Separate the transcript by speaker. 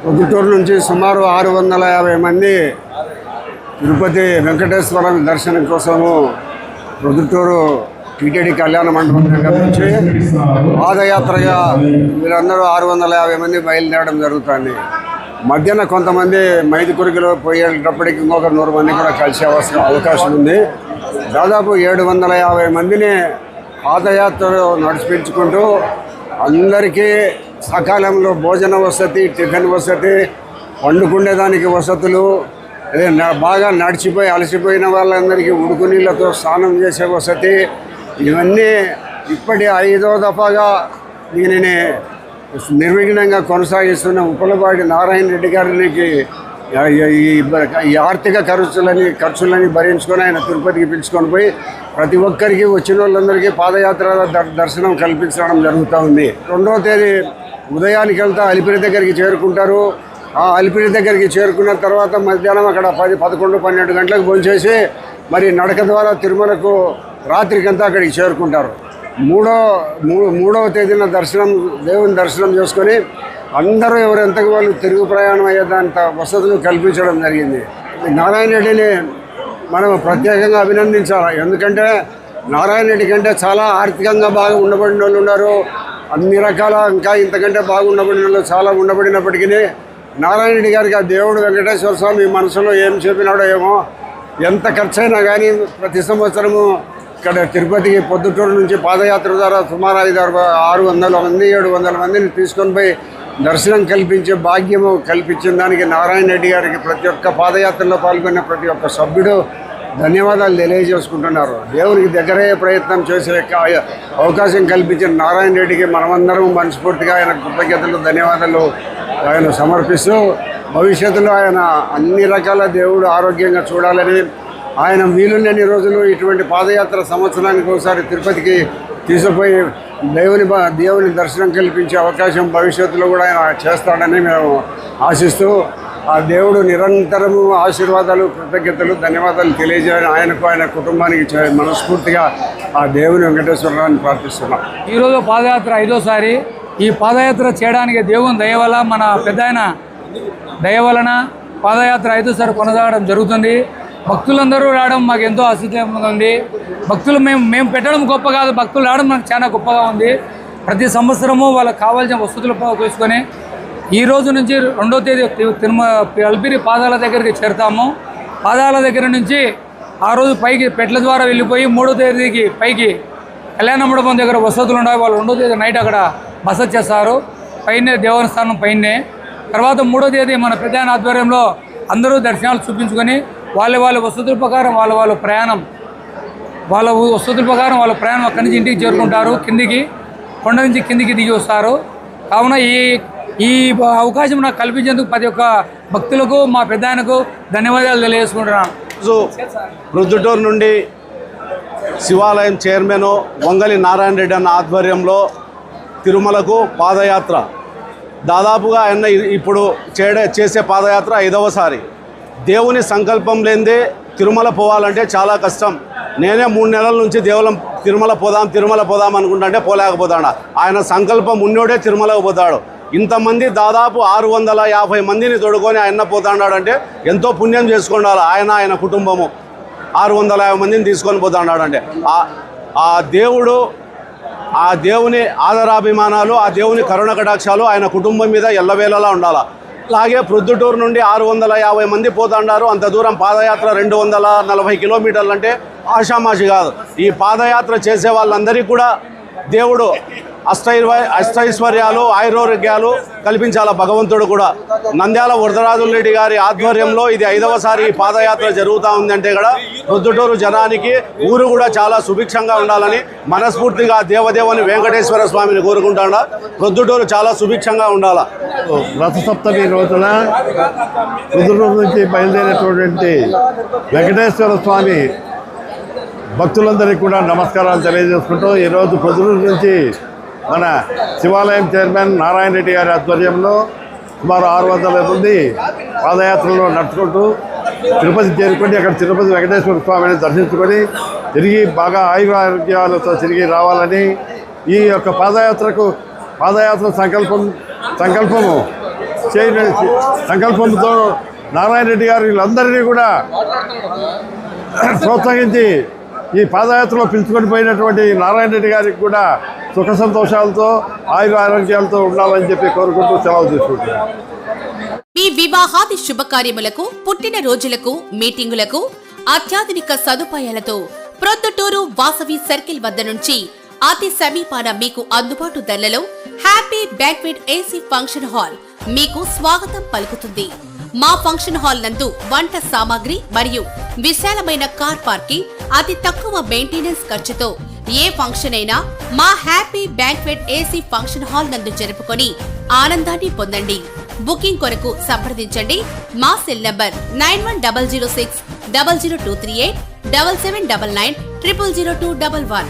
Speaker 1: పొద్దుటూరు నుంచి సుమారు 650 మంది తిరుపతి వెంకటేశ్వర దర్శనం కోసము పొద్దుటూరు టీటీడీ కళ్యాణ మండపం దగ్గర నుంచి పాదయాత్రగా వీళ్ళందరూ 650 మంది బయలుదేరడం జరుగుతుంది. మధ్యన కొంతమంది మైదుకురికిలో పోయేటప్పటికి ఇంకొక 100 మంది కూడా కలిసే అవకాశం ఉంది. దాదాపు 750 మందిని పాదయాత్రలో నడిపించుకుంటూ అందరికీ సకాలంలో భోజన వసతి, టిఫిన్ వసతి, వండుకునేదానికి వసతులు, బాగా నడిచిపోయి అలసిపోయిన వాళ్ళందరికీ ఉడుకు నీళ్ళతో స్నానం చేసే వసతి, ఇవన్నీ ఇప్పటి 5వ దఫాగా దీనిని నిర్విఘ్నంగా కొనసాగిస్తున్న ఉప్పలపాటి నారాయణ రెడ్డి గారికి ఈ ఆర్థిక ఖర్చులని భరించుకొని ఆయన తిరుపతికి పిలుచుకొని పోయి ప్రతి ఒక్కరికి వచ్చిన వాళ్ళందరికీ పాదయాత్ర దర్శనం కల్పించడం జరుగుతూ ఉంది. 2వ తేదీ ఉదయానికి వెళ్తా అలిపిరి దగ్గరికి చేరుకుంటారు. ఆ అలిపిరి దగ్గరికి చేరుకున్న తర్వాత మధ్యాహ్నం అక్కడ 10, 11, 12 గంటలకు భోంచేసి మరి నడక ద్వారా తిరుమలకు రాత్రికంతా అక్కడికి చేరుకుంటారు. 3వ తేదీన దేవుని దర్శనం చేసుకొని అందరూ ఎవరెంతకు వాళ్ళు తిరుగు ప్రయాణం అయ్యేదంత వసతులు కల్పించడం జరిగింది. నారాయణ రెడ్డిని మనం ప్రత్యేకంగా అభినందించాలి. ఎందుకంటే నారాయణ రెడ్డి కంటే చాలా ఆర్థికంగా బాగా ఉండబడిన వాళ్ళు ఉన్నారు. అన్ని రకాల ఇంకా ఇంతకంటే బాగా ఉండబడిన వాళ్ళు చాలా ఉండబడినప్పటికీ నారాయణ రెడ్డి గారికి ఆ దేవుడు వెంకటేశ్వర స్వామి మనసులో ఏం చెప్పినాడో ఏమో, ఎంత ఖర్చు అయినా కానీ ప్రతి సంవత్సరము ఇక్కడ తిరుపతికి పొద్దుటూరు నుంచి పాదయాత్ర ద్వారా సుమారు 600 మంది 700 మందిని తీసుకొని పోయి దర్శనం కల్పించే భాగ్యము కల్పించిన దానికి నారాయణ రెడ్డి గారికి ప్రతి ఒక్క పాదయాత్రలో పాల్గొన్న ప్రతి ఒక్క సభ్యుడు ధన్యవాదాలు తెలియజేసుకుంటున్నారు. దేవునికి దగ్గరయ్యే ప్రయత్నం చేసే అవకాశం కల్పించిన నారాయణ రెడ్డికి మనమందరం మనస్ఫూర్తిగా ఆయన కృతజ్ఞతలు ధన్యవాదాలు ఆయన సమర్పిస్తూ భవిష్యత్తులో ఆయన అన్ని రకాల దేవుడు ఆరోగ్యంగా చూడాలని, ఆయన వీలున్నన్ని రోజులు ఇటువంటి పాదయాత్ర సంవత్సరానికి ఒకసారి తిరుపతికి తీసుకుపోయి దేవుని దర్శనం కల్పించే అవకాశం భవిష్యత్తులో కూడా ఆయన చేస్తాడని మేము ఆశిస్తూ ఆ దేవుడు నిరంతరము ఆశీర్వాదాలు కృతజ్ఞతలు ధన్యవాదాలు తెలియజేయాలని ఆయనకు ఆయన కుటుంబానికి మనస్ఫూర్తిగా ఆ దేవుని వెంకటేశ్వరరావుని ప్రార్థిస్తున్నాం.
Speaker 2: ఈరోజు పాదయాత్ర 5వ ఈ పాదయాత్ర చేయడానికి దేవుని దయ వల్ల మన పెద్ద ఆయన దయ వలన పాదయాత్ర 5వ కొనసాగడం జరుగుతుంది. భక్తులందరూ రావడం మాకు ఎంతో ఆశ్చర్యంగా ఉంది. భక్తులు మేము పెట్టడం గొప్ప కాదు, భక్తులు రావడం మనకు చాలా గొప్పగా ఉంది. ప్రతి సంవత్సరము వాళ్ళకి కావాల్సిన వసతులు తీసుకొని ఈ రోజు నుంచి 2వ తేదీ అలిపిరి పాదాల దగ్గరికి చేరుతాము. పాదాల దగ్గర నుంచి ఆ రోజు పైకి పెట్ల ద్వారా వెళ్ళిపోయి 3వ తేదీకి పైకి కళ్యాణ మండపం దగ్గర వసతులు ఉన్నాయి. వాళ్ళు 2వ తేదీ నైట్ అక్కడ బస చేస్తారు, పైనే దేవస్థానం పైనే. తర్వాత 3వ తేదీ మన పెద్ద ఆధ్వర్యంలో అందరూ దర్శనాలు చూపించుకొని వాళ్ళ వసతుల ప్రకారం వాళ్ళ ప్రయాణం అక్కడి నుంచి ఇంటికి చేరుకుంటారు. కిందికి కొండ నుంచి కిందికి దిగి వస్తారు. కావున ఈ అవకాశం నాకు కల్పించేందుకు ప్రతి ఒక్క భక్తులకు మా పెద్ద ఆయనకు ధన్యవాదాలు తెలియజేసుకుంటున్నాను.
Speaker 3: ప్రొద్దుటూరు నుండి శివాలయం చైర్మన్ వంగలి నారాయణ రెడ్డి అన్న ఆధ్వర్యంలో తిరుమలకు పాదయాత్ర దాదాపుగా ఆయన ఇప్పుడు చేసే పాదయాత్ర 5వసారి. దేవుని సంకల్పం లేనిదే తిరుమల పోవాలంటే చాలా కష్టం. నేనే 3 నెలల నుంచి తిరుమల పోదాం అనుకుంటుంటే పోలేకపోతాడు. ఆయన సంకల్పం ఉన్నోడే తిరుమలకు పోతాడు. ఇంతమంది దాదాపు 650 మందిని తోడుకొని ఆయన పోతాడాడంటే ఎంతో పుణ్యం చేసుకున్నాడు. ఆయన కుటుంబము 650 మందిని తీసుకొని పోతాడాడంటే ఆ దేవుని ఆదరాభిమానాలు, ఆ దేవుని కరుణ కటాక్షాలు ఆయన కుటుంబం మీద ఎల్లవేళలా ఉండాలి. అలాగే ప్రొద్దుటూరు నుండి 650 మంది పోతాడారు. అంత దూరం పాదయాత్ర 240 కిలోమీటర్లు అంటే ఆషామాషి కాదు. ఈ పాదయాత్ర చేసే వాళ్ళందరికీ కూడా దేవుడు అష్టైశ్వర్యాలు ఆయురోగ్యాలు కల్పించాల భగవంతుడు కూడా. నంద్యాల వరదరాజుల రెడ్డి గారి ఆధ్వర్యంలో ఇది 5వసారి ఈ పాదయాత్ర జరుగుతూ ఉందంటే కూడా ప్రొద్దుటూరు జనానికి ఊరు కూడా చాలా సుభిక్షంగా ఉండాలని మనస్ఫూర్తిగా దేవదేవుని వెంకటేశ్వర స్వామిని కోరుకుంటాడా. ప్రొద్దుటూరు చాలా సుభిక్షంగా ఉండాలా.
Speaker 4: రథసప్తమి రోజున ప్రొద్దుటూరు నుంచి బయలుదేరేటువంటి వెంకటేశ్వర స్వామి భక్తులందరికీ కూడా నమస్కారాలు తెలియజేసుకుంటూ ఈరోజు ప్రొద్దుటూరు నుంచి మన శివాలయం చైర్మన్ నారాయణ రెడ్డి గారి ఆధ్వర్యంలో సుమారు 600 మంది పాదయాత్రలో నడుచుకుంటూ తిరుపతి చేరుకొని అక్కడ తిరుపతి వెంకటేశ్వర స్వామిని దర్శించుకొని తిరిగి బాగా ఆరోగ్యాలతో తిరిగి రావాలని ఈ యొక్క పాదయాత్ర సంకల్పంతో నారాయణ రెడ్డి గారు వీళ్ళందరినీ కూడా ప్రోత్సహించి ఈ పాదయాత్రలో పిలుచుకొని పోయినటువంటి నారాయణ రెడ్డి గారికి కూడా సుఖ సంతోషాలతో ఆరోగ్యాలతో ఉండాలని చెప్పి కోరుకుంటూ సెలవు తీసుకుంటున్నాను.
Speaker 5: మీ వివాహాది శుభకార్యములకు, పుట్టిన రోజులకు, మీటింగులకు అత్యాధునిక సదుపాయాలతో ప్రొద్దుటూరు వాసవి సర్కిల్ వద్ద నుంచి అతి సమీపాన మీకు అందుబాటు ధరలలో happy banquet AC function hall మీకు స్వాగతం పలుకుతుంది. మా ఫంక్షన్ హాల్ నందు వంట సామాగ్రి మరియు విశాలమైన కార్ పార్కింగ్, అతి తక్కువ మెయింటెనెన్స్ ఖర్చుతో ఏ ఫంక్షన్ అయినా మా happy banquet AC function hall నందు జరుపుకొని ఆనందాన్ని పొందండి. బుకింగ్ కొరకు సంప్రదించండి. మా సెల్ నంబర్ 9100600238 7799 000211.